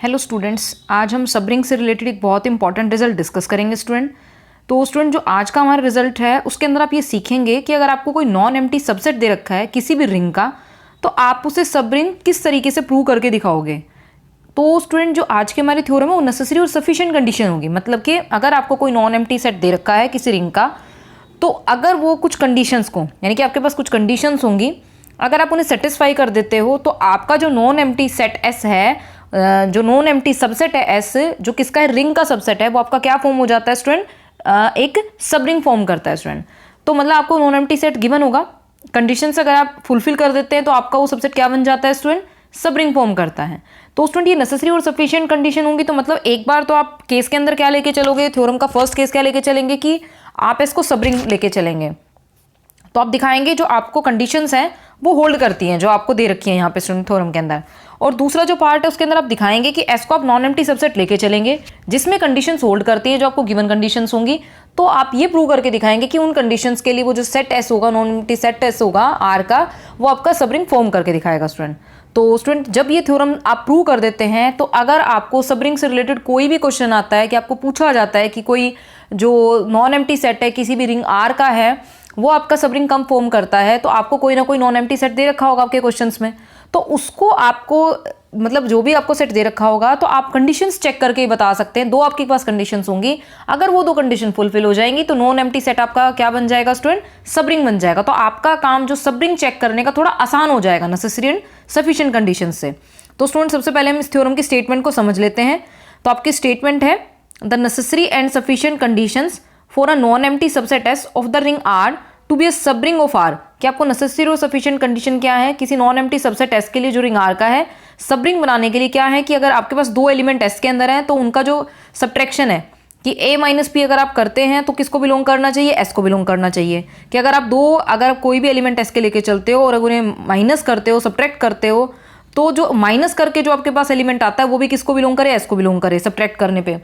Hello students, आज हम subring से रिलेटेड एक बहुत इंपॉर्टेंट रिजल्ट डिस्कस करेंगे स्टूडेंट। तो स्टूडेंट जो आज का हमारा रिजल्ट है उसके अंदर आप ये सीखेंगे कि अगर आपको कोई नॉन एम्प्टी सबसेट दे रखा है किसी भी रिंग का, तो आप उसे सबरिंग किस तरीके से प्रूव करके दिखाओगे। तो स्टूडेंट जो आज के हमारे थ्योरम है वो नेसेसरी और सफिशिएंट कंडीशन होगी। मतलब कि अगर आपको कोई नॉन एम्प्टी सेट दे रखा है किसी रिंग का, तो अगर वो कुछ कंडीशंस को, यानी कि आपके पास कुछ कंडीशंस होंगी, अगर आप उन्हें सेटिस्फाई कर देते हो तो आपका जो नॉन एम्प्टी सेट एस है, जो नॉन एम्प्टी सबसेट है एस, जो किसका है, रिंग का सबसेट है, वो आपका क्या फॉर्म हो जाता है स्टूडेंट, एक सबरिंग फॉर्म करता है स्टूडेंट। तो मतलब आपको नॉन एम्प्टी सेट गिवन होगा, कंडीशंस अगर आप फुलफिल कर देते हैं तो आपका वो सबसेट क्या बन जाता है स्टूडेंट, सबरिंग फॉर्म करता है। तो स्टूडेंट ये नेसेसरी और सफिशिएंट कंडीशन होंगी। तो मतलब एक बार तो आप केस के अंदर क्या लेके चलोगे, थ्योरम का फर्स्ट केस क्या लेके चलेंगे कि आप इसको सबरिंग लेके चलेंगे। तो आप दिखाएंगे जो आपको कंडीशंस हैं वो होल्ड करती हैं, जो आपको दे रखी है यहाँ पे स्टूडेंट थ्योरम के अंदर। और दूसरा जो पार्ट है उसके अंदर आप दिखाएंगे कि एस को आप नॉन एम्प्टी सबसेट लेके चलेंगे जिसमें कंडीशंस होल्ड करती हैं, जो आपको गिवन कंडीशंस होंगी। तो आप ये प्रूव करके दिखाएंगे कि उन कंडीशंस के लिए वो जो सेट एस होगा, नॉन एम्प्टी सेट एस होगा आर का, वो आपका सबरिंग फॉर्म करके दिखाएगा स्टूडेंट। तो स्टूडेंट जब ये थ्योरम आप प्रूव कर देते हैं, तो अगर आपको सबरिंग से रिलेटेड कोई भी क्वेश्चन आता है कि आपको पूछा जाता है कि कोई जो नॉन एम्प्टी सेट है किसी भी रिंग आर का है, वो आपका सबरिंग कम फॉर्म करता है, तो आपको कोई ना कोई नॉन एम्प्टी सेट दे रखा होगा आपके क्वेश्चंस में, तो उसको आपको मतलब जो भी आपको सेट दे रखा होगा तो आप कंडीशंस चेक करके ही बता सकते हैं। दो आपके पास कंडीशंस होंगी, अगर वो दो कंडीशन फुलफिल हो जाएंगी तो नॉन एम्प्टी सेट आपका क्या बन जाएगा स्टूडेंट, सबरिंग बन जाएगा। तो आपका काम जो सबरिंग चेक करने का थोड़ा आसान हो जाएगा नेसेसरी एंड सफिशिएंट कंडीशन से। तो स्टूडेंट सबसे पहले हम इस थ्योरम की स्टेटमेंट को समझ लेते हैं। तो आपकी स्टेटमेंट है, the necessary and sufficient conditions for a non empty subset S of the ring R to be a subring of R. कि आपको नेसेसरी और सफिशिएंट कंडीशन क्या है किसी नॉन एम्प्टी सबसेट एस के लिए जो रिंग आर का है, सबरिंग बनाने के लिए क्या है कि अगर आपके पास दो एलिमेंट एस के अंदर हैं तो उनका जो सब्ट्रैक्शन है कि a माइनस पी अगर आप करते हैं तो किसको बिलोंग करना चाहिए, एस को बिलोंग करना चाहिए। कि अगर आप अगर कोई भी एलिमेंट एस के लेके चलते हो और अगर उन्हें माइनस करते हो, सब्ट्रैक्ट करते हो, तो जो माइनस करके जो आपके पास एलिमेंट आता है वो भी किसको बिलोंग करे, एस को बिलोंग करे सब्ट्रैक्ट करने पे।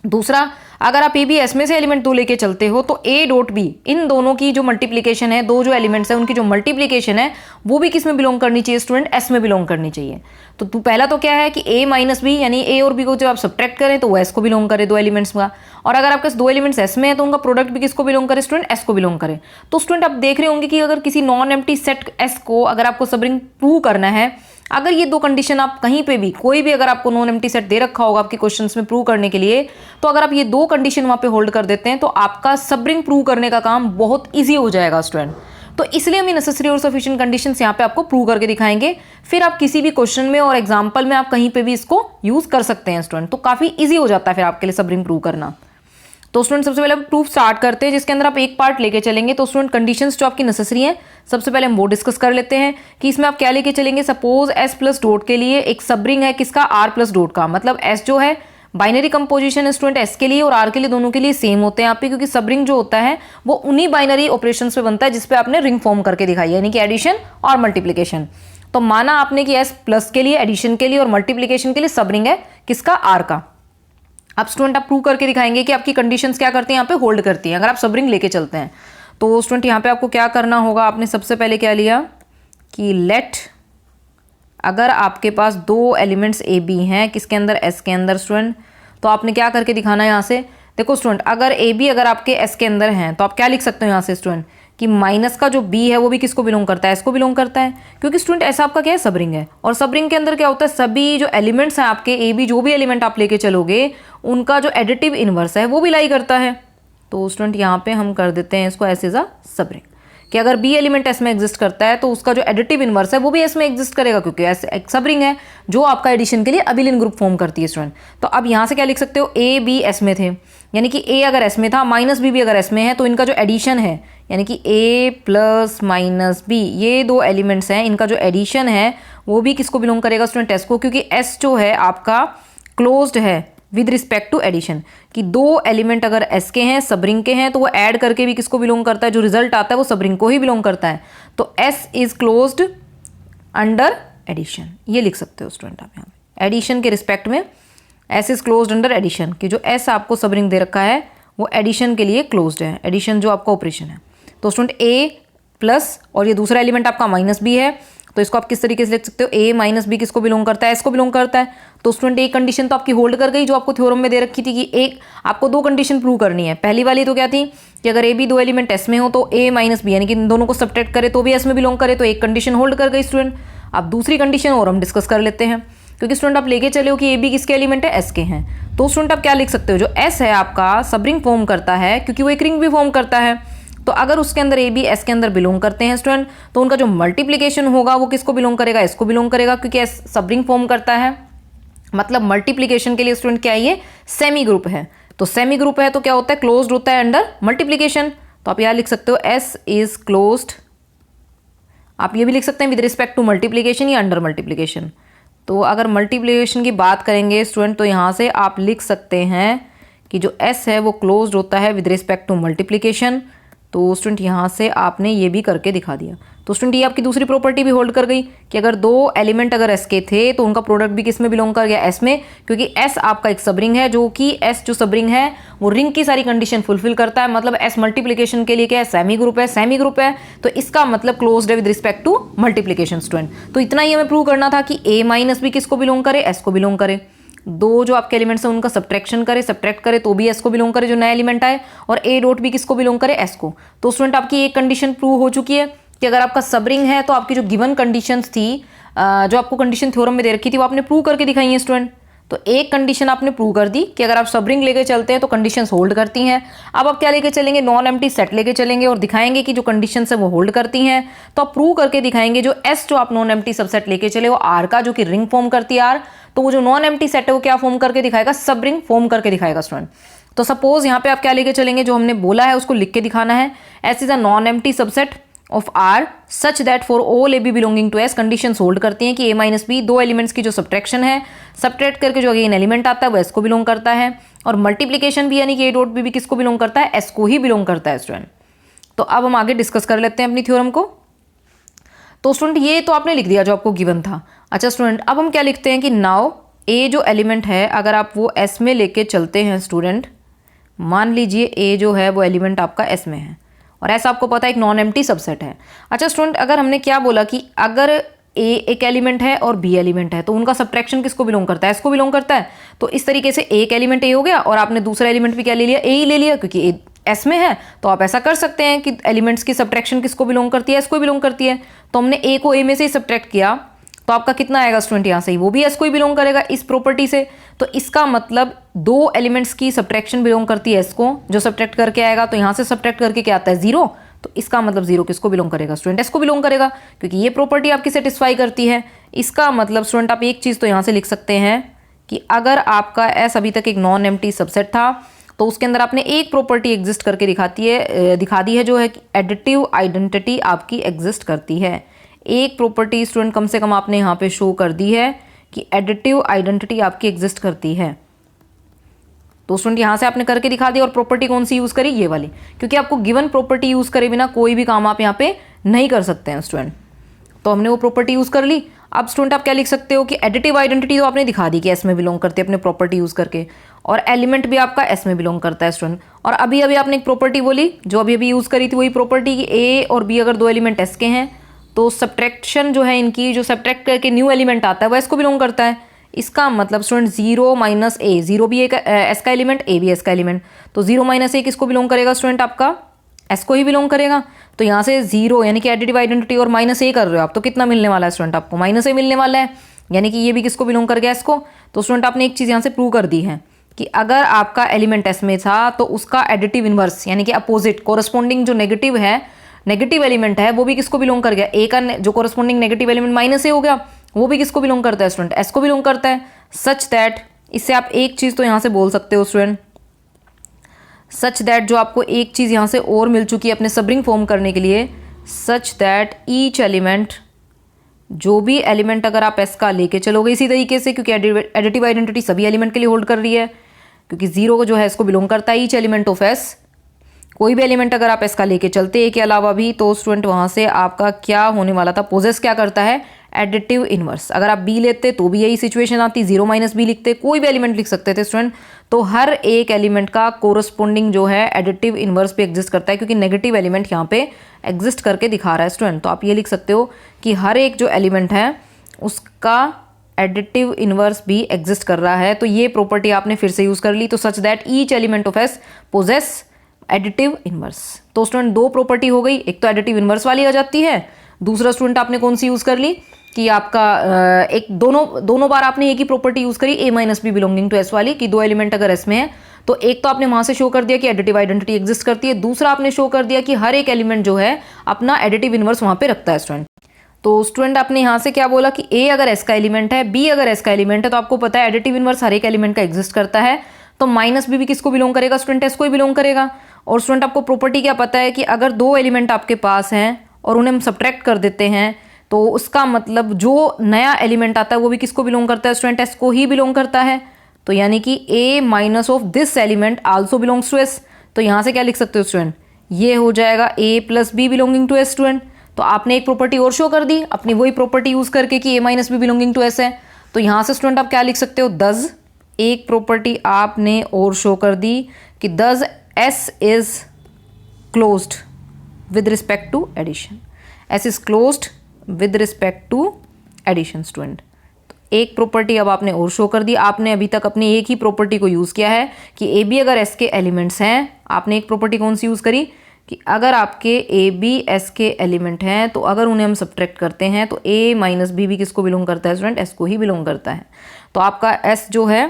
दूसरा, अगर आप ए बी एस में से एलिमेंट दो लेके चलते हो तो ए डॉट बी, इन दोनों की जो मल्टीप्लिकेशन है, दो जो एलिमेंट्स हैं उनकी जो मल्टीप्लिकेशन है वो भी किस में बिलोंग करनी चाहिए स्टूडेंट, एस में बिलोंग करनी चाहिए। तो पहला तो क्या है कि ए माइनस बी, यानी ए और बी को जब आप सब्ट्रैक्ट करें तो वो एस को बिलोंग करे दो एलिमेंट्स का। और अगर आपके पास दो एलिमेंट्स एस में है तो उनका प्रोडक्ट भी किसको बिलोंग करे स्टूडेंट, एस को बिलोंग करे। तो स्टूडेंट आप देख रहे होंगे कि अगर किसी नॉन एम्प्टी सेट एस को अगर आपको सबरिंग प्रूव करना है, अगर ये दो कंडीशन आप कहीं पे भी कोई भी अगर आपको नॉन एम्प्टी सेट दे रखा होगा आपके क्वेश्चंस में प्रूव करने के लिए, तो अगर आप ये दो कंडीशन वहां पे होल्ड कर देते हैं तो आपका सबरिंग प्रूव करने का काम बहुत इजी हो जाएगा स्टूडेंट। तो इसलिए हम नेसेसरी और सफिशिएंट कंडीशंस यहाँ पे आपको प्रूव करके दिखाएंगे, फिर आप किसी भी क्वेश्चन में और एग्जाम्पल में आप कहीं पे भी इसको यूज कर सकते हैं स्टूडेंट। तो काफी ईजी हो जाता है फिर आपके लिए सबरिंग प्रूव करना। तो स्टूडेंट सबसे पहले हम प्रूफ स्टार्ट करते हैं जिसके अंदर आप एक पार्ट लेके चलेंगे। तो स्टूडेंट कंडीशंस जो आपकी नेसेसरी हैं, सबसे पहले हम वो डिस्कस कर लेते हैं कि इसमें आप क्या लेके चलेंगे। सपोज एस प्लस डॉट के लिए एक सबरिंग है किसका, आर प्लस डॉट का। मतलब एस जो है बाइनरी कंपोजिशन है स्टूडेंट, एस के लिए और आर के लिए दोनों के लिए सेम होते हैं यहाँ पे, क्योंकि सबरिंग जो होता है वो उन्हीं बाइनरी ऑपरेशन पे बनता है जिसपे आपने रिंग फॉर्म करके दिखाई है, यानी कि एडिशन और मल्टीप्लीकेशन। तो माना आपने कि एस प्लस के लिए, एडिशन के लिए और मल्टीप्लीकेशन के लिए सबरिंग है किसका, आर का। अब स्टूडेंट आप प्रूव करके दिखाएंगे कि आपकी कंडीशंस क्या करती हैं, यहाँ पे होल्ड करती हैं अगर आप सबरिंग लेके चलते हैं। तो स्टूडेंट यहाँ पे आपको क्या करना होगा, आपने सबसे पहले क्या लिया कि लेट, अगर आपके पास दो एलिमेंट्स ए बी हैं किसके अंदर, एस के अंदर स्टूडेंट, तो आपने क्या करके दिखाना है यहाँ से। देखो स्टूडेंट अगर ए बी अगर आपके एस के अंदर हैं तो आप क्या लिख सकते हो यहाँ से स्टूडेंट कि माइनस का जो बी है वो भी किसको बिलोंग करता है, एस को बिलोंग करता है। क्योंकि स्टूडेंट ऐसा आपका क्या है, सबरिंग है, और सबरिंग के अंदर क्या होता है, सभी जो एलिमेंट्स हैं आपके ए बी, जो भी एलिमेंट आप लेके चलोगे उनका जो एडिटिव इनवर्स है वो भी लाई करता है। तो स्टूडेंट यहाँ पे हम कर देते हैं इसको एस इज अ सबरिंग, कि अगर बी एलिमेंट एस में एग्जिस्ट करता है तो उसका जो एडिटिव इनवर्स है वो भी एस में एग्जिस्ट करेगा, क्योंकि एस एक सबरिंग है जो आपका एडिशन के लिए अबिलियन ग्रुप फॉर्म करती है स्टूडेंट। तो अब यहाँ से क्या लिख सकते हो, ए बी एस में थे, यानी कि ए अगर एस में था, माइनस बी भी अगर एस में है, तो इनका जो एडिशन है यानी कि ए प्लस माइनस बी, ये दो एलिमेंट्स हैं, इनका जो एडिशन है वो भी किसको बिलोंग करेगा स्टूडेंट, एस को। क्योंकि एस जो है आपका क्लोज्ड है विद रिस्पेक्ट टू एडिशन, कि दो एलिमेंट अगर एस के हैं, सबरिंग के हैं, तो वो ऐड करके भी किसको बिलोंग करता है, जो रिजल्ट आता है वो सबरिंग को ही बिलोंग करता है। तो S is closed under addition, ये लिख सकते हो स्टूडेंट आप यहाँ पे, एडिशन के रिस्पेक्ट में S is closed under addition, कि जो एस आपको सबरिंग दे रखा है वो एडिशन के लिए क्लोज्ड है, एडिशन जो आपका ऑपरेशन है। तो स्टूडेंट ए प्लस और ये दूसरा एलिमेंट आपका माइनस बी है, तो इसको आप किस तरीके से लिख सकते हो, ए माइनस बी किसको बिलोंग करता है, एस को बिलोंग करता है। तो स्टूडेंट एक कंडीशन तो आपकी होल्ड कर गई जो आपको थ्योरम में दे रखी थी कि एक आपको दो कंडीशन प्रूव करनी है। पहली वाली तो क्या थी कि अगर ए बी दो एलिमेंट एस में हो तो ए माइनस बी यानी कि इन दोनों को सब्ट्रैक्ट करे तो भी एस में बिलोंग करे, तो एक कंडीशन होल्ड कर गई स्टूडेंट। अब दूसरी कंडीशन और हम डिस्कस कर लेते हैं, क्योंकि स्टूडेंट आप लेके चले हो कि ए बी किसके एलिमेंट है, एस के हैं। तो स्टूडेंट आप क्या लिख सकते हो, जो एस है आपका सबरिंग फॉर्म करता है क्योंकि वो एक रिंग भी फॉर्म करता है। तो अगर उसके अंदर ए बी एस के अंदर बिलोंग करते हैं स्टूडेंट, तो उनका जो मल्टीप्लिकेशन होगा वो किसको बिलोंग करेगा, एस को बिलोंग करेगा, क्योंकि एस सबरिंग फॉर्म करता है। मतलब मल्टीप्लिकेशन के लिए स्टूडेंट क्या है, ये सेमी ग्रुप है। तो सेमी ग्रुप है तो क्या होता है, क्लोज्ड होता है अंडर मल्टीप्लिकेशन। तो आप यहाँ लिख सकते हो एस इज क्लोज्ड। आप ये भी लिख सकते हैं विद रिस्पेक्ट टू मल्टीप्लिकेशन या अंडर मल्टीप्लिकेशन। तो अगर मल्टीप्लिकेशन की बात करेंगे स्टूडेंट तो यहाँ से आप लिख सकते हैं कि जो एस है वो क्लोज्ड होता है विद रिस्पेक्ट टू मल्टीप्लिकेशन। तो स्टूडेंट यहाँ से आपने ये भी करके दिखा दिया। तो स्टूडेंट ये आपकी दूसरी प्रॉपर्टी भी होल्ड कर गई कि अगर दो एलिमेंट अगर एस के थे तो उनका प्रोडक्ट भी किस में बिलोंग कर गया, एस में, क्योंकि एस आपका एक सबरिंग है जो कि एस जो सबरिंग है वो रिंग की सारी कंडीशन फुलफिल करता है। मतलब एस मल्टीप्लिकेशन के लिए क्या है, सेमी ग्रुप है, सेमी ग्रुप है, तो इसका मतलब क्लोज्ड है with respect to multiplication student. तो इतना ही हमें प्रूव करना था कि ए माइनस बी किसको बिलोंग करे, एस को बिलोंग करे। दो जो आपके एलिमेंट्स हैं उनका सब्ट्रैक्शन करे, सब्ट्रैक्ट करे तो भी एस को बिलोंग करे जो नया एलिमेंट आए, और ए डॉट भी किसको बिलोंग करे, एस को। तो स्टूडेंट आपकी एक कंडीशन प्रूव हो चुकी है कि अगर आपका सबरिंग है तो आपकी जो गिवन कंडीशंस थी, जो आपको कंडीशन थ्योरम में दे रखी थी, वो आपने प्रूव करके दिखाई है स्टूडेंट। तो एक कंडीशन आपने प्रूव कर दी कि अगर आप सबरिंग लेके चलते हैं तो कंडीशंस होल्ड करती हैं। अब आप क्या लेके चलेंगे, नॉन एम्प्टी सेट लेके चलेंगे और दिखाएंगे कि जो कंडीशंस है वो होल्ड करती हैं। तो आप प्रूव करके दिखाएंगे जो एस जो आप नॉन एम्प्टी सबसेट लेके चले वो आर का, जो कि रिंग फॉर्म करती है आर, तो वो जो नॉन एम्प्टी सेट है वो क्या फॉर्म करके दिखाएगा, सबरिंग फॉर्म करके दिखाएगा स्टूडेंट। तो सपोज यहाँ पे आप क्या लेके चलेंगे, जो हमने बोला है उसको लिख के दिखाना है। S is a non empty subset of R such that for all A B belonging to S conditions hold करती हैं कि ए माइनस बी दो एलिमेंट्स की जो सब्ट्रैक्शन है, सब्ट्रैक्ट करके जो अगेन एलिमेंट आता है वो एस को बिलोंग करता है, और मल्टीप्लिकेशन भी यानी कि ए डॉट बी भी किसको बिलोंग करता है, एस को ही बिलोंग करता है स्टूडेंट। तो अब हम आगे डिस्कस कर लेते हैं अपनी थ्योरम को। तो स्टूडेंट ये तो आपने लिख दिया जो आपको गिवन था। अच्छा स्टूडेंट अब हम क्या लिखते हैं कि नाउ ए जो एलिमेंट है अगर आप वो एस में लेके चलते हैं स्टूडेंट, मान लीजिए ए जो है वो एलिमेंट आपका एस में है और ऐसा आपको पता है एक नॉन एम्प्टी सबसेट है। अच्छा स्टूडेंट अगर हमने क्या बोला कि अगर ए एक एलिमेंट है और बी एलिमेंट है तो उनका सब्ट्रैक्शन किसको बिलोंग करता है, एस को बिलोंग करता है। तो इस तरीके से एक एलिमेंट ए हो गया और आपने दूसरा एलिमेंट भी क्या ले लिया, ए ही ले लिया, क्योंकि ए एस में है। तो आप ऐसा कर सकते हैं कि एलिमेंट्स की सब्ट्रैक्शन किसको बिलोंग करती है, एस को बिलोंग करती है। तो हमने ए को ए में से ही सब्ट्रैक्ट किया तो आपका कितना आएगा स्टूडेंट, यहाँ से ही वो भी एस को ही बिलोंग करेगा इस प्रॉपर्टी से। तो इसका मतलब दो एलिमेंट्स की सब्ट्रैक्शन बिलोंग करती है एस को, जो सब्ट्रैक्ट करके आएगा तो यहाँ से सब्ट्रैक्ट करके क्या आता है, जीरो। तो इसका मतलब जीरो किसको बिलोंग करेगा स्टूडेंट, एस को बिलोंग करेगा, क्योंकि ये प्रॉपर्टी आपकी सेटिस्फाई करती है। इसका मतलब स्टूडेंट आप एक चीज़ तो यहाँ से लिख सकते हैं कि अगर आपका एस अभी तक एक नॉन एम्प्टी सबसेट था तो उसके अंदर आपने एक प्रॉपर्टी एग्जिस्ट करके दिखा दी है, जो है कि एडिटिव आइडेंटिटी आपकी एग्जिस्ट करती है। एक प्रॉपर्टी स्टूडेंट कम से कम आपने यहाँ पे शो कर दी है कि एडिटिव आइडेंटिटी आपकी एग्जिस्ट करती है। तो स्टूडेंट यहाँ से आपने करके दिखा दिया, और प्रॉपर्टी कौन सी यूज़ करी, ये वाली, क्योंकि आपको गिवन प्रॉपर्टी यूज़ करे बिना कोई भी काम आप यहाँ पे नहीं कर सकते हैं स्टूडेंट। तो हमने वो प्रॉपर्टी यूज़ कर ली। अब स्टूडेंट आप क्या लिख सकते हो कि एडिटिव आइडेंटिटी तो आपने दिखा दी कि एस में बिलोंग करती है अपने प्रॉपर्टी यूज़ करके, और एलिमेंट भी आपका एस में बिलोंग करता है स्टूडेंट। और अभी अभी आपने एक प्रॉपर्टी बोली जो अभी अभी यूज़ करी थी, वही प्रॉपर्टी कि ए और बी अगर दो एलिमेंट एस के हैं तो सब्ट्रैक्शन जो है इनकी, जो सब्ट्रैक्ट करके न्यू एलिमेंट आता है वो एस को बिलोंग करता है। इसका मतलब स्टूडेंट जीरो माइनस ए, जीरो भी एक एस का एलिमेंट, ए भी एस का एलिमेंट, तो जीरो माइनस ए किसको बिलोंग करेगा स्टूडेंट, आपका एस को ही बिलोंग करेगा। तो यहाँ से जीरो यानी कि एडिटिव आइडेंटिटी और माइनस ए कर रहे हो आप, तो कितना मिलने वाला है स्टूडेंट, आपको माइनस ए मिलने वाला है, यानी कि ये भी किसको बिलोंग कर गया, एस को। तो स्टूडेंट आपने एक चीज़ यहाँ से प्रूव कर दी है कि अगर आपका एलिमेंट एस में था तो उसका एडिटिव इनवर्स यानी कि अपोजिट कोरस्पॉन्डिंग जो नेगेटिव है, नेगेटिव एलिमेंट है वो भी किसको बिलोंग कर गया, ए का जो कोरस्पॉन्डिंग नेगेटिव एलिमेंट माइनस ए हो गया वो भी किसको बिलोंग करता है स्टूडेंट, एस को बिलोंग करता है। सच दैट, इससे आप एक चीज़ तो यहाँ से बोल सकते हो स्टूडेंट, सच दैट जो आपको एक चीज़ यहाँ से और मिल चुकी है अपने सबरिंग फॉर्म करने के लिए, सच दैट ईच एलिमेंट, जो भी एलिमेंट अगर आप एस का लेके चलोगे इसी तरीके से, क्योंकि एडिटिव आइडेंटिटी सभी एलिमेंट के लिए होल्ड कर रही है, क्योंकि जीरो को जो है इसको बिलोंग करता है ईच एलिमेंट ऑफ एस। कोई भी एलिमेंट अगर आप एस का लेके चलते ए के अलावा भी, तो स्टूडेंट वहाँ से आपका क्या होने वाला था, पोजेस क्या करता है, एडिटिव इनवर्स। अगर आप बी लेते तो भी यही सिचुएशन आती, 0 माइनस बी लिखते, कोई भी एलिमेंट लिख सकते थे स्टूडेंट। तो हर एक एलिमेंट का कोरस्पोंडिंग जो है एडिटिव इनवर्स भी एग्जिस्ट करता है, क्योंकि नेगेटिव एलिमेंट यहाँ पे एग्जिस्ट करके दिखा रहा है स्टूडेंट। तो आप ये लिख सकते हो कि हर एक जो एलिमेंट है उसका एडिटिव इनवर्स भी एग्जिस्ट कर रहा है। तो ये प्रॉपर्टी आपने फिर से यूज कर ली, तो such that each element of S possesses additive inverse. तो स्टूडेंट दो प्रॉपर्टी हो गई, एक तो एडिटिव इनवर्स वाली आ जाती है, दूसरा स्टूडेंट आपने कौन सी यूज कर ली कि आपका एक दोनों बार आपने एक ही प्रॉपर्टी यूज करी, A minus B belonging to S वाली, कि दो एलिमेंट अगर एस में है तो एक तो आपने वहां से शो कर दिया कि एडिटिव आइडेंटिटी एग्जिस्ट करती है, दूसरा आपने शो कर दिया कि हर एक एलिमेंट जो है अपना एडिटिव इनवर्स वहां पे रखता है स्टूडेंट। तो स्टूडेंट आपने यहाँ से क्या बोला कि ए अगर एस का एलिमेंट है, बी अगर एस का एलिमेंट है, तो आपको पता है एडिटिव इनवर्स हर एक एलिमेंट का एग्जिस्ट करता है। तो माइनस बी भी किसको बिलोंग करेगा स्टूडेंट? एस को ही बिलोंग करेगा। और स्टूडेंट आपको प्रॉपर्टी क्या पता है कि अगर दो एलिमेंट आपके पास हैं और उन्हें हम सब्ट्रैक्ट कर देते हैं तो उसका मतलब जो नया एलिमेंट आता है वो भी किसको बिलोंग करता है स्टूडेंट? एस को ही बिलोंग करता है। तो यानी कि A minus of this element also belongs to S. तो यहाँ से क्या लिख सकते हो स्टूडेंट? ये हो जाएगा A plus B belonging to S student. तो आपने एक प्रॉपर्टी और शो कर दी अपनी वही प्रॉपर्टी यूज करके कि A minus B belonging to S है। तो यहाँ से स्टूडेंट आप क्या लिख सकते हो? दस एक प्रॉपर्टी आपने और शो कर दी कि thus S is closed with respect to addition. S is closed with respect to addition student. तो एक प्रॉपर्टी अब आपने और शो कर दी। आपने अभी तक अपनी एक ही प्रॉपर्टी को यूज किया है कि ए बी अगर एस के एलिमेंट्स हैं, आपने एक प्रॉपर्टी कौन सी यूज करी कि अगर आपके ए बी एस के एलिमेंट हैं तो अगर उन्हें हम सब्ट्रैक्ट करते हैं तो ए माइनस बी भी किसको बिलोंग करता है स्टूडेंट? एस को ही बिलोंग करता है। तो आपका एस जो है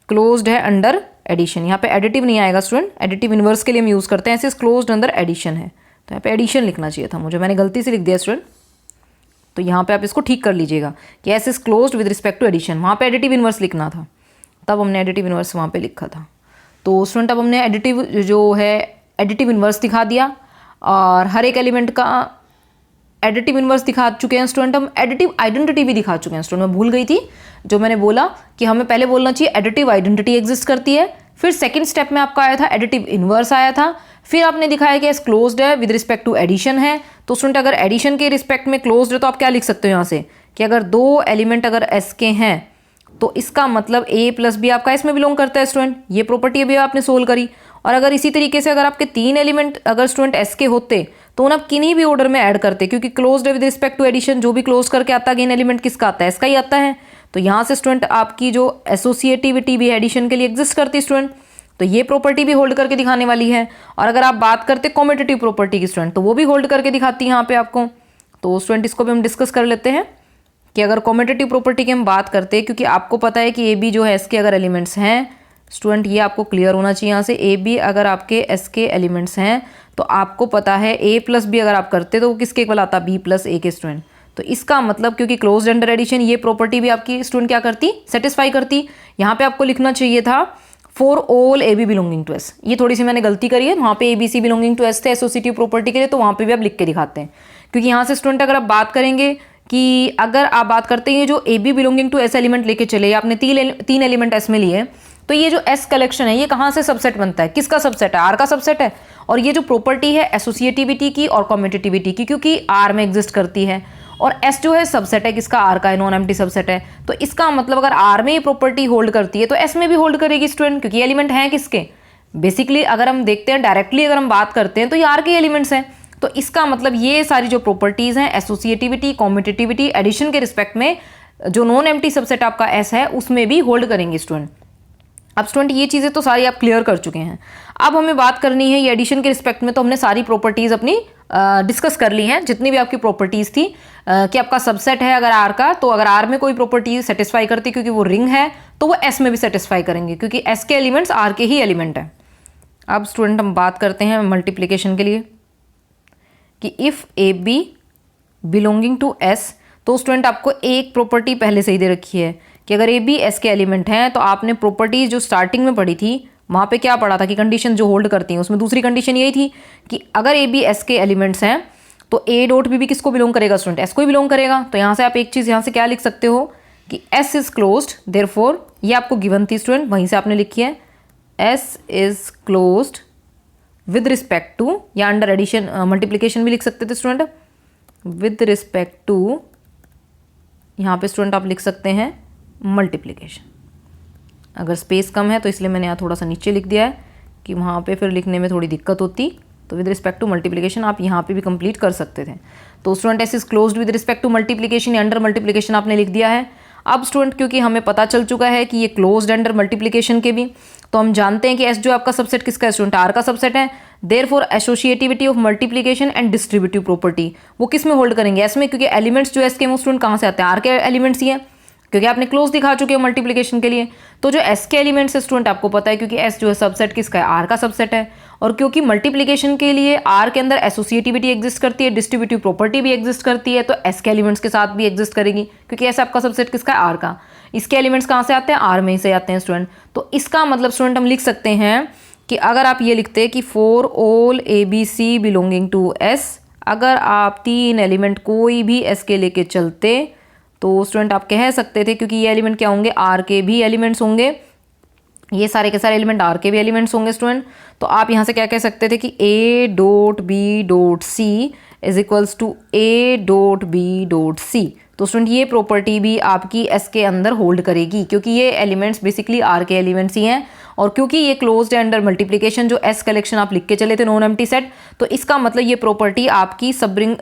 क्लोज्ड है अंडर एडिशन। यहाँ पे एडिटिव नहीं आएगा स्टूडेंट, एडिटिव इनवर्स के लिए हम यूज करते हैं। S is closed under addition है, तो यहाँ पे एडिशन लिखना चाहिए था मुझे, मैंने गलती से लिख दिया स्टूडेंट। तो यहाँ पे आप इसको ठीक कर लीजिएगा कि S is closed with respect to addition. वहाँ पे एडिटिव इनवर्स लिखना था, तब हमने एडिटिव इनवर्स वहाँ पे लिखा था। तो स्टूडेंट अब हमने एडिटिव जो है एडिटिव इनवर्स दिखा दिया और हर एक एलिमेंट का एडिटिव इनवर्स दिखा चुके हैं स्टूडेंट। हम एडिटिव आइडेंटिटी भी दिखा चुके हैं स्टूडेंट। मैं भूल गई थी, जो मैंने बोला कि हमें पहले बोलना चाहिए एडिटिव आइडेंटिटी एग्जिस्ट करती है, फिर सेकंड स्टेप में आपका आया था एडिटिव इनवर्स आया था, फिर आपने दिखाया कि एस क्लोज्ड है विद रिस्पेक्ट टू एडिशन है। तो स्टूडेंट अगर एडिशन के रिस्पेक्ट में क्लोज्ड है तो आप क्या लिख सकते हो यहाँ से कि अगर दो एलिमेंट अगर एस के हैं तो इसका मतलब ए प्लस बी आपका एस में बिलोंग करता है स्टूडेंट। ये प्रॉपर्टी अभी आपने सोल्व करी। और अगर इसी तरीके से अगर आपके तीन एलिमेंट अगर स्टूडेंट एस के होते तो उन्हें आप किन्हीं भी ऑर्डर में ऐड करते, क्योंकि क्लोज्ड है विद रिस्पेक्ट टू एडिशन, जो भी क्लोज करके आता है अगेन एलिमेंट किसका आता है? एस का ही आता है। तो यहाँ से स्टूडेंट आपकी जो एसोसिएटिविटी भी एडिशन के लिए एग्जिस्ट करती स्टूडेंट, तो ये प्रॉपर्टी भी होल्ड करके दिखाने वाली है। और अगर आप बात करते कॉम्पिटिटिव प्रॉपर्टी की स्टूडेंट, तो वो भी होल्ड करके दिखाती है यहाँ पे आपको। तो स्टूडेंट इसको भी हम डिस्कस कर लेते हैं कि अगर कॉम्पिटिटिव प्रॉपर्टी की हम बात करते हैं, क्योंकि आपको पता है कि ए बी जो है एस के अगर एलिमेंट्स हैं स्टूडेंट, ये आपको क्लियर होना चाहिए यहाँ से। ए बी अगर आपके एस के एलिमेंट्स हैं तो आपको पता है ए प्लस बी अगर आप करते तो वो किसके इक्वल आता? बी प्लस ए के स्टूडेंट। तो इसका मतलब क्योंकि क्लोज्ड अंडर एडिशन ये प्रॉपर्टी भी आपकी स्टूडेंट क्या करती? सेटिस्फाई करती। यहाँ पे आपको लिखना चाहिए था for all A B belonging to S. ये थोड़ी सी मैंने गलती करी है, वहाँ पे A B C belonging to S थे एसोसिएटिव प्रॉपर्टी के लिए, तो वहाँ पे भी आप लिख के दिखाते हैं। क्योंकि यहाँ से स्टूडेंट अगर आप बात करेंगे कि अगर आप बात करते हैं जो A B belonging to S element लेके चले, आपने तीन एलिमेंट एस में लिए, तो ये जो एस कलेक्शन है ये कहाँ से सबसेट बनता है? किसका सबसेट है? आर का सबसेट है। और ये जो प्रॉपर्टी है एसोसिएटिविटी की और कॉम्पिटिटिविटी की, क्योंकि आर में एग्जिस्ट करती है, और एस जो है सबसेट है किसका? आर का, नॉन एम्प्टी सबसेट है। तो इसका मतलब अगर आर में ये प्रॉपर्टी होल्ड करती है तो एस में भी होल्ड करेगी स्टूडेंट, क्योंकि एलिमेंट हैं किसके? बेसिकली अगर हम देखते हैं डायरेक्टली अगर हम बात करते हैं तो ये आर के एलिमेंट्स हैं। तो इसका मतलब ये सारी जो प्रॉपर्टीज हैं एसोसिएटिविटी, कॉम्पिटिटिविटी, एडिशन के रिस्पेक्ट में जो नॉन एम्प्टी सबसेट आपका एस है उसमें भी होल्ड करेंगे स्टूडेंट। अब स्टूडेंट ये चीज़ें तो सारी आप क्लियर कर चुके हैं। अब हमें बात करनी है ये एडिशन के रिस्पेक्ट में, तो हमने सारी प्रॉपर्टीज अपनी डिस्कस कर ली हैं, जितनी भी आपकी प्रॉपर्टीज थी कि आपका सबसेट है अगर आर का, तो अगर आर में कोई प्रॉपर्टीज सेटिस्फाई करती क्योंकि वो रिंग है तो वो एस में भी सेटिस्फाई करेंगे, क्योंकि एस के एलिमेंट्स आर के ही एलिमेंट हैं। अब स्टूडेंट हम बात करते हैं मल्टीप्लीकेशन के लिए कि if A B belonging to S, तो स्टूडेंट आपको एक प्रॉपर्टी पहले से ही दे रखी है कि अगर ए बी एस के एलिमेंट हैं, तो आपने प्रॉपर्टीज जो स्टार्टिंग में पढ़ी थी वहाँ पे क्या पढ़ा था कि कंडीशन जो होल्ड करती हैं, उसमें दूसरी कंडीशन यही थी कि अगर ए बी एस के एलिमेंट्स हैं तो ए डॉट बी किसको बिलोंग करेगा स्टूडेंट? एस को ही बिलोंग करेगा। तो यहाँ से आप एक चीज़ यहाँ से क्या लिख सकते हो कि एस इज क्लोज्ड, देयरफॉर ये आपको गिवन थी स्टूडेंट, वहीं से आपने लिखी है S is closed with respect to, या अंडर एडिशन मल्टीप्लीकेशन भी लिख सकते थे स्टूडेंट, विद रिस्पेक्ट टू यहाँ पे स्टूडेंट आप लिख सकते हैं मल्टीप्लिकेशन। अगर स्पेस कम है तो इसलिए मैंने यहाँ थोड़ा सा नीचे लिख दिया है कि वहाँ पे फिर लिखने में थोड़ी दिक्कत होती, तो विद रिस्पेक्ट टू मल्टीप्लिकेशन आप यहाँ पे भी कंप्लीट कर सकते थे। तो student S is closed with respect to multiplication या अंडर मल्टीप्लिकेशन आपने लिख दिया है। अब स्टूडेंट क्योंकि हमें पता चल चुका है कि ये क्लोज्ड अंडर मल्टीप्लिकेशन के भी, तो हम जानते हैं कि एस जो आपका सबसेट किसका है स्टूडेंट, आर का सबसेट है। Therefore associativity of multiplication and distributive property वो किस में होल्ड करेंगे, एस में, क्योंकि एलिमेंट्स जो एस के स्टूडेंट कहाँ से आते हैं, आर के एलिमेंट्स ही है, क्योंकि आपने क्लोज दिखा चुके हो मल्टीप्लिकेशन के लिए। तो जो एस के एलिमेंट्स है स्टूडेंट आपको पता है, क्योंकि एस जो है सबसेट किसका है, आर का सबसेट है। और क्योंकि मल्टीप्लिकेशन के लिए आर के अंदर एसोसिएटिविटी एग्जिस्ट करती है, डिस्ट्रीब्यूटिव प्रॉपर्टी भी एग्जिस्ट करती है, तो एस के एलिमेंट्स के साथ भी एग्जिस्ट करेगी, क्योंकि एस आपका सबसेट किसका है, आर का। इसके एलिमेंट्स कहाँ से आते हैं, आर में से आते हैं स्टूडेंट। तो इसका मतलब स्टूडेंट हम लिख सकते हैं कि अगर आप ये लिखते हैं कि for all ABC belonging to S, अगर आप 3 एलिमेंट कोई भी एस के लेके चलते तो स्टूडेंट आप कह सकते थे, क्योंकि ये एलिमेंट क्या होंगे, आर के भी एलिमेंट्स होंगे, ये सारे के सारे एलिमेंट आर के भी एलिमेंट्स होंगे स्टूडेंट। तो आप यहाँ से क्या कह सकते थे कि A.B.C is equals to A.B.C। तो स्टूडेंट ये प्रॉपर्टी भी आपकी एस के अंदर होल्ड करेगी, क्योंकि ये एलिमेंट्स बेसिकली आर के एलिमेंट्स ही हैं, और क्योंकि ये क्लोज्ड है अंडर मल्टीप्लिकेशन, जो एस कलेक्शन आप लिख के चले थे नॉन एम्प्टी सेट, तो इसका मतलब ये प्रॉपर्टी आपकी सबरिंग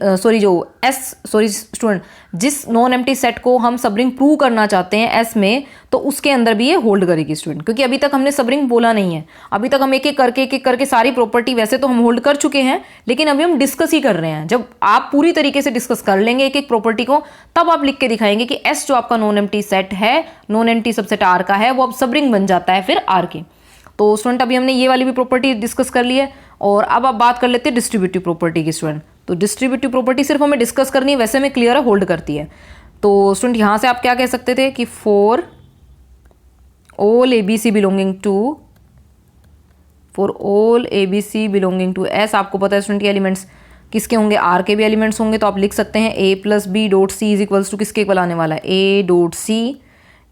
स्टूडेंट जिस नॉन एम्प्टी सेट को हम सबरिंग प्रूव करना चाहते हैं एस में, तो उसके अंदर भी ये होल्ड करेगी स्टूडेंट। क्योंकि अभी तक हमने सबरिंग बोला नहीं है, अभी तक हम एक एक करके सारी प्रॉपर्टी वैसे तो हम होल्ड कर चुके हैं, लेकिन अभी हम डिस्कस ही कर रहे हैं। जब आप पूरी तरीके से डिस्कस कर लेंगे एक एक प्रॉपर्टी को, तब आप लिख के दिखाएंगे कि एस जो आपका नॉन एम्प्टी सेट है, नॉन एम्प्टी सबसेट आर का है, वो अब सबरिंग बन जाता है फिर आर के। तो स्टूडेंट अभी हमने ये वाली भी प्रॉपर्टी डिस्कस कर ली है, और अब आप बात कर लेते हैं डिस्ट्रीब्यूटिव प्रॉपर्टी की स्टूडेंट। तो डिस्ट्रीब्यूटिव प्रॉपर्टी सिर्फ हमें डिस्कस करनी है, वैसे में क्लियर है, होल्ड करती है। तो स्टूडेंट यहाँ से आप क्या कह सकते थे कि for all ABC belonging to S, आपको पता है स्टूडेंट ये एलिमेंट्स किसके होंगे, आर के भी एलिमेंट्स होंगे, तो आप लिख सकते हैं A+B.C इज इक्वल्स टू किसके इक्वल आने वाला है, A.C।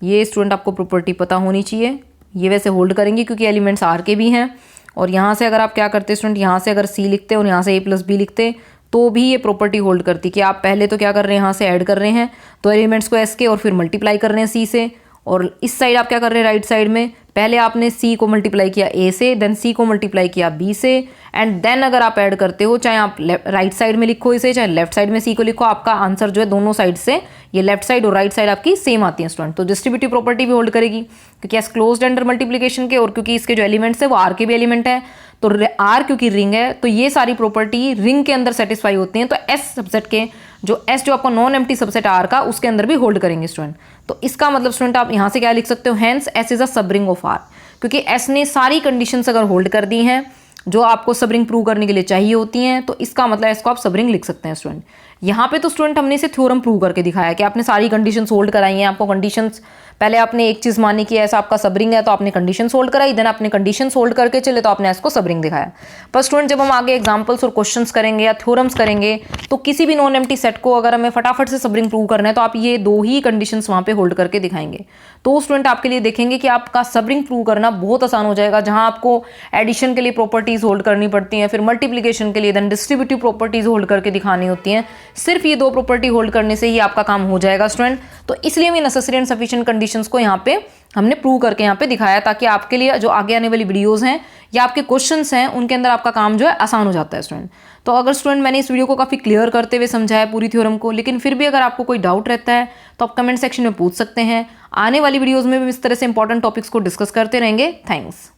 ये स्टूडेंट आपको प्रॉपर्टी पता होनी चाहिए, ये वैसे होल्ड करेंगे क्योंकि एलिमेंट्स आर के भी हैं। और यहाँ से अगर आप क्या करते स्टूडेंट, यहाँ से अगर C लिखते और यहाँ से A+B लिखते तो भी ये प्रॉपर्टी होल्ड करती कि आप पहले तो क्या कर रहे हैं, यहाँ से ऐड कर रहे हैं तो एलिमेंट्स को एस के, और फिर मल्टीप्लाई कर रहे हैं C से, और इस साइड आप क्या कर रहे हैं, राइट साइड में पहले आपने C को मल्टीप्लाई किया A से, देन C को मल्टीप्लाई किया B से, एंड देन अगर आप ऐड करते हो, चाहे आप राइट साइड में लिखो इसे, चाहे लेफ्ट साइड में C को लिखो, आपका आंसर जो है दोनों साइड से, ये लेफ्ट साइड और राइट साइड आपकी सेम आती है स्टूडेंट। तो डिस्ट्रीब्यूटिव प्रॉपर्टी भी होल्ड करेगी क्योंकि एस क्लोज्ड अंडर मल्टीप्लिकेशन के, और क्योंकि इसके जो एलिमेंट्स है वो आर के भी एलिमेंट है, तो आर क्योंकि रिंग है, तो ये सारी प्रॉपर्टी रिंग के अंदर सेटिस्फाई होती हैं, तो एस सबसेट के जो आपका नॉन एम्प्टी सबसेट आर का, उसके अंदर भी होल्ड करेंगे स्टूडेंट। तो इसका मतलब स्टूडेंट आप यहाँ से क्या लिख सकते हो, hence S is a subring of R, क्योंकि एस ने सारी कंडीशंस अगर होल्ड कर दी हैं जो आपको सबरिंग प्रूव करने के लिए चाहिए होती हैं, तो इसका मतलब इसको आप सबरिंग लिख सकते हैं स्टूडेंट। यहाँ पे तो स्टूडेंट हमने इसे थ्योरम प्रूव करके दिखाया कि आपने सारी कंडीशंस होल्ड कराई हैं, आपको कंडीशंस पहले आपने एक चीज़ मानी कि ऐसा आपका सबरिंग है, तो आपने कंडीशंस होल्ड कराई, देन आपने कंडीशंस होल्ड करके चले तो आपने इसको सबरिंग दिखाया। पर स्टूडेंट जब हम आगे एग्जाम्पल्स और क्वेश्चंस करेंगे या थ्योरम्स करेंगे, तो किसी भी नॉन एम्प्टी सेट को अगर हमें फटाफट से सबरिंग प्रूव करना है, तो आप ये 2 ही कंडीशंस वहाँ पे होल्ड करके दिखाएंगे, तो स्टूडेंट आपके लिए देखेंगे कि आपका सबरिंग प्रूव करना बहुत आसान हो जाएगा। जहाँ आपको एडिशन के लिए प्रॉपर्टीज होल्ड करनी पड़ती हैं, फिर मल्टीप्लिकेशन के लिए देन डिस्ट्रीब्यूटिव प्रॉपर्टीज होल्ड करके दिखानी होती हैं, सिर्फ ये 2 प्रॉपर्टी होल्ड करने से ही आपका काम हो जाएगा स्टूडेंट। तो इसलिए भी नेसेसरी एंड सफिशिएंट कंडीशंस को यहाँ पे हमने प्रूव करके यहाँ पे दिखाया, ताकि आपके लिए जो आगे आने वाली वीडियोस हैं या आपके क्वेश्चंस हैं, उनके अंदर आपका काम जो है आसान हो जाता है स्टूडेंट। तो अगर स्टूडेंट मैंने इस वीडियो को काफ़ी क्लियर करते हुए समझाया पूरी थ्योरम को, लेकिन फिर भी अगर आपको कोई डाउट रहता है तो आप कमेंट सेक्शन में पूछ सकते हैं। आने वाली वीडियोज़ में भी इस तरह से इंपॉर्टेंट टॉपिक्स को डिस्कस करते रहेंगे। थैंक्स।